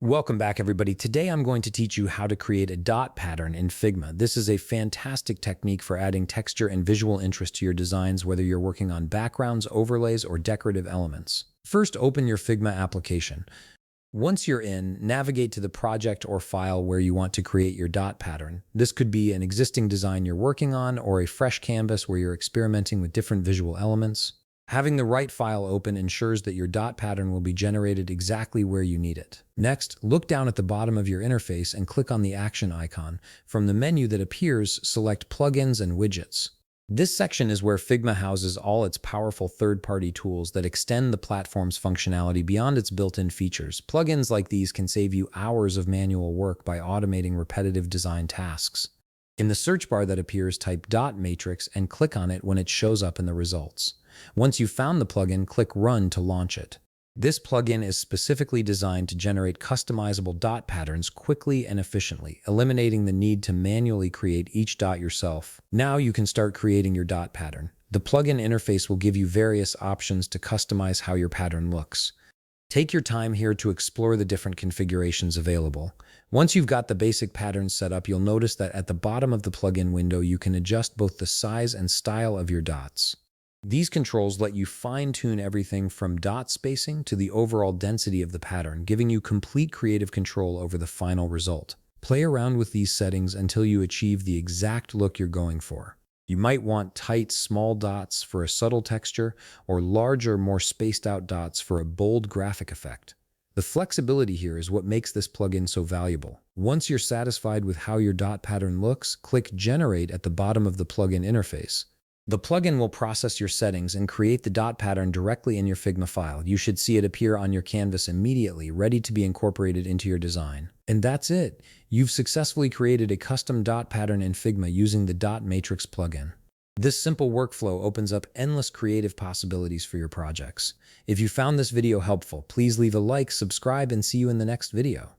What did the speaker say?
Welcome back, everybody. Today I'm going to teach you how to create a dot pattern in Figma. This is a fantastic technique for adding texture and visual interest to your designs, whether you're working on backgrounds, overlays, or decorative elements. First, open your Figma application. Once you're in, navigate to the project or file where you want to create your dot pattern. This could be an existing design you're working on or a fresh canvas where you're experimenting with different visual elements. Having the right file open ensures that your dot pattern will be generated exactly where you need it. Next, look down at the bottom of your interface and click on the action icon. From the menu that appears, select Plugins and Widgets. This section is where Figma houses all its powerful third-party tools that extend the platform's functionality beyond its built-in features. Plugins like these can save you hours of manual work by automating repetitive design tasks. In the search bar that appears, type dot matrix and click on it when it shows up in the results. Once you've found the plugin, click Run to launch it. This plugin is specifically designed to generate customizable dot patterns quickly and efficiently, eliminating the need to manually create each dot yourself. Now you can start creating your dot pattern. The plugin interface will give you various options to customize how your pattern looks. Take your time here to explore the different configurations available. Once you've got the basic patterns set up, you'll notice that at the bottom of the plugin window, you can adjust both the size and style of your dots. These controls let you fine-tune everything from dot spacing to the overall density of the pattern, giving you complete creative control over the final result. Play around with these settings until you achieve the exact look you're going for. You might want tight, small dots for a subtle texture, or larger, more spaced-out dots for a bold graphic effect. The flexibility here is what makes this plugin so valuable. Once you're satisfied with how your dot pattern looks, click Generate at the bottom of the plugin interface. The plugin will process your settings and create the dot pattern directly in your Figma file. You should see it appear on your canvas immediately, ready to be incorporated into your design. And that's it. You've successfully created a custom dot pattern in Figma using the Dot Matrix plugin. This simple workflow opens up endless creative possibilities for your projects. If you found this video helpful, please leave a like, subscribe, and see you in the next video.